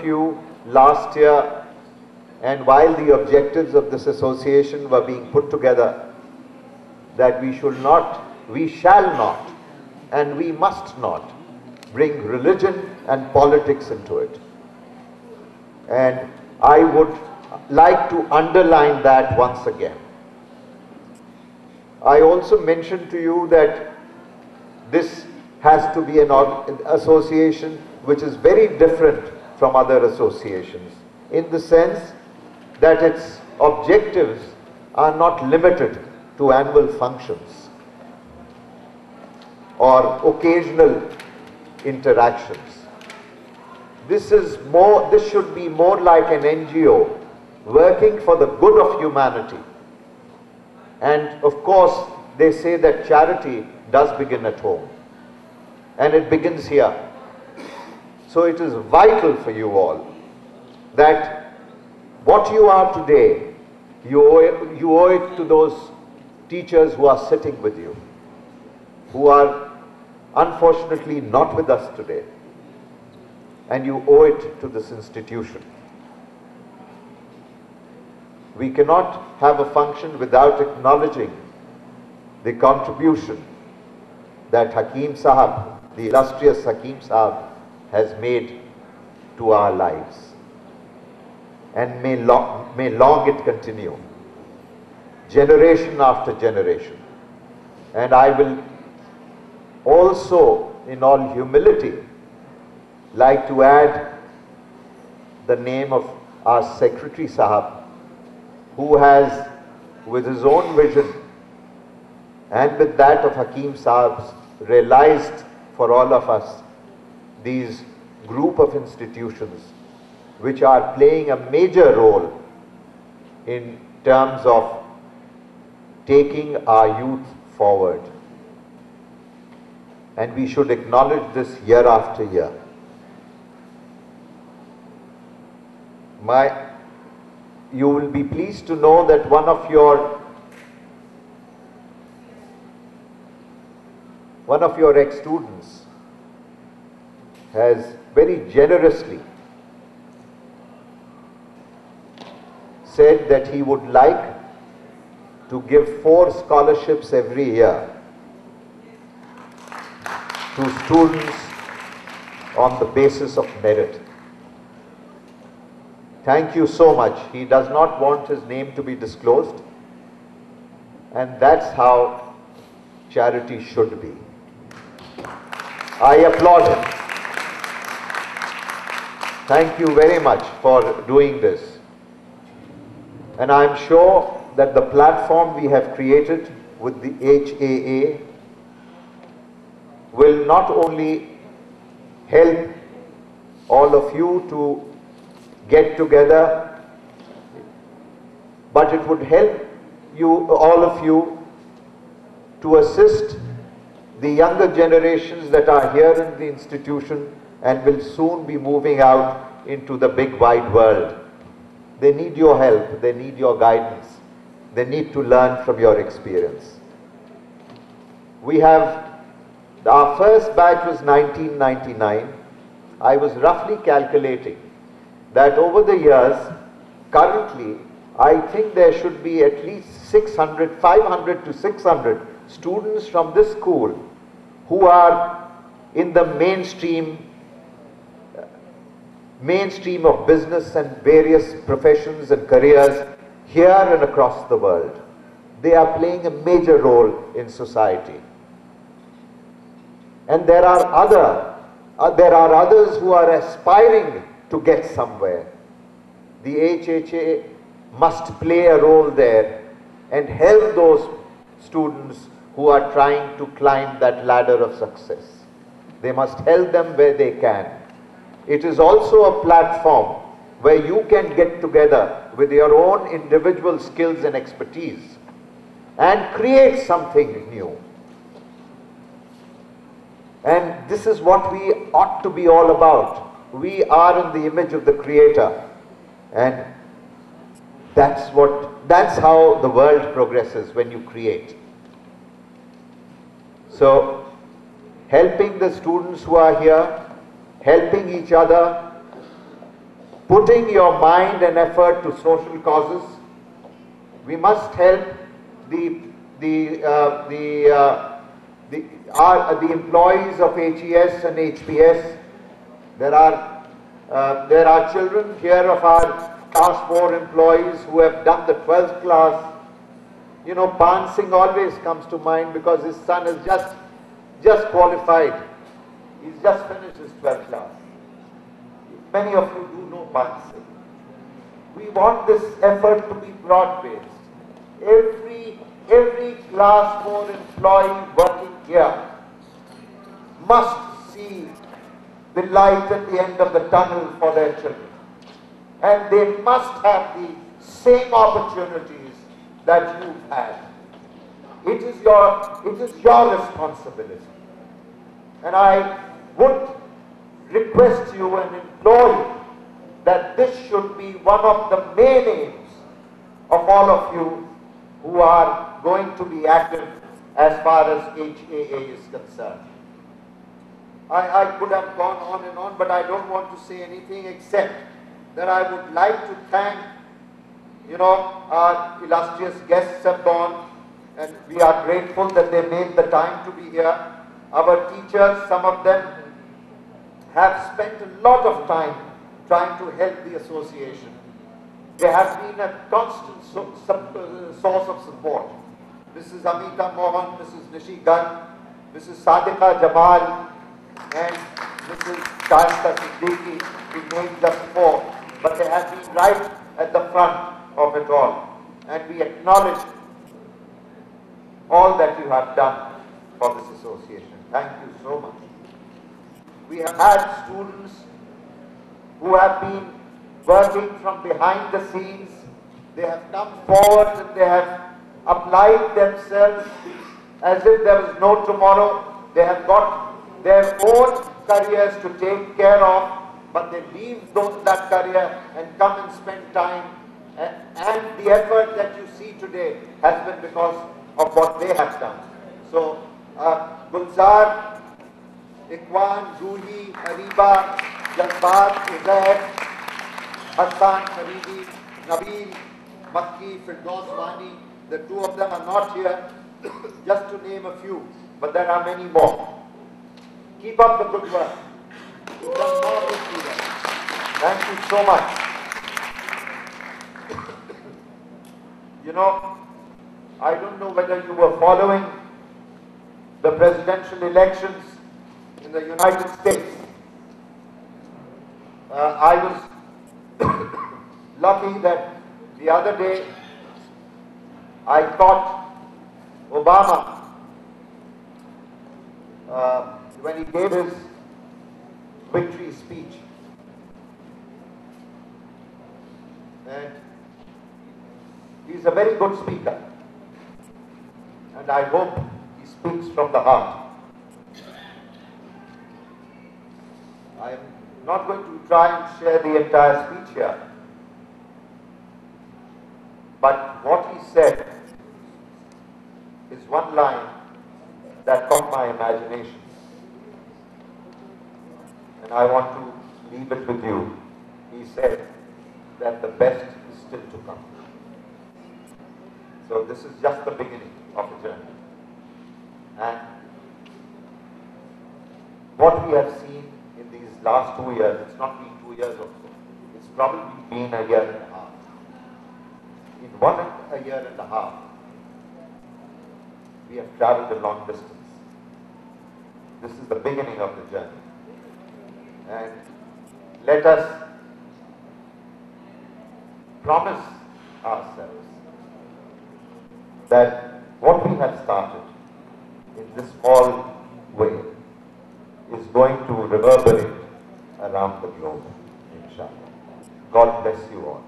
of you last year, and while the objectives of this association were being put together, that we shall not, and we must not bring religion and politics into it. And I would like to underline that once again. I also mentioned to you that this has to be an association which is very different from other associations, in the sense that its objectives are not limited to annual functions or occasional interactions. This should be more like an NGO working for the good of humanity. And of course, they say that charity does begin at home, and it begins here. So it is vital for you all that what you are today, you owe it to those teachers who are sitting with you, who are unfortunately not with us today, and you owe it to this institution. We cannot have a function without acknowledging the contribution that Hakim Sahab, the illustrious Hakim Sahab, has made to our lives. And may long it continue, generation after generation. And I will also, in all humility, like to add the name of our Secretary Sahab, who has, with his own vision and with that of Hakim Sahab's, realized for all of us these group of institutions which are playing a major role in terms of taking our youth forward. And we should acknowledge this year after year. You will be pleased to know that one of your ex-students has very generously said that he would like to give 4 scholarships every year to students on the basis of merit. Thank you so much. He does not want his name to be disclosed, and that's how charity should be. I applaud him. Thank you very much for doing this. And I'm sure that the platform we have created with the HAA will not only help all of you to get together, but it would help all of you to assist the younger generations that are here in the institution and will soon be moving out into the big wide world. They need your help, they need your guidance, they need to learn from your experience. Our first batch was 1999. I was roughly calculating that over the years, currently, I think there should be at least 500 to 600 students from this school who are in the mainstream of business and various professions and careers here and across the world. They are playing a major role in society. And there are others who are aspiring to get somewhere. The HHA must play a role there and help those students who are trying to climb that ladder of success. They must help them where they can. It is also a platform where you can get together with your own individual skills and expertise and create something new. And this is what we ought to be all about. We are in the image of the Creator, and that's how the world progresses, when you create. So, helping the students who are here, helping each other, putting your mind and effort to social causes. We must help the employees of HES and HPS. There are children here of our class 4 employees who have done the 12th class. You know, Pan Singh always comes to mind because his son has just qualified. He's just finished his 12th class. Many of you do know Pan Singh. We want this effort to be broad-based. Every class 4 employee working here must see the light at the end of the tunnel for their children. And they must have the same opportunities that you've had. It is your responsibility. And I would request you and implore you that this should be one of the main aims of all of you who are going to be active as far as HAA is concerned. I could have gone on and on, but I don't want to say anything except that I would like to thank, you know, our illustrious guests have gone, and we are grateful that they made the time to be here. Our teachers, some of them, have spent a lot of time trying to help the association. They have been a constant source of support. Mrs. Amita Mohan, Mrs. Nishi Gunn, Mrs. Sadiqa Jamal, and Mrs. Shasta Siddiqui, we named just 4, but they have been right at the front of it all. And we acknowledge all that you have done for this association. Thank you so much. We have had students who have been working from behind the scenes. They have come forward and they have applied themselves as if there was no tomorrow. They have got their own careers to take care of, but they leave that career and come and spend time. And the effort that you see today has been because of what they have done. So, Gulzar, Iqwan, Ruhi, Ariba, Jalbaz, Uzair, Hassan, Faridi, Nabil, Makki, Firdaus Wani, the 2 of them are not here, just to name a few, but there are many more. Keep up the good work. You've done marvelously well. Thank you so much. You know, I don't know whether you were following the presidential elections in the United States. I was lucky that the other day I caught Obama when he gave his victory speech. And he's a very good speaker. And I hope he speaks from the heart. I am not going to try and share the entire speech here. But what he said is one line that caught my imagination. And I want to leave it with you. He said that the best is still to come. So this is just the beginning of a journey. And what we have seen in these last 2 years, it's not been 2 years or so, it's probably been a year and a half. In 1 year and a half, we have traveled a long distance. This is the beginning of the journey. And let us promise ourselves that what we have started in this small way is going to reverberate around the globe, inshallah. God bless you all.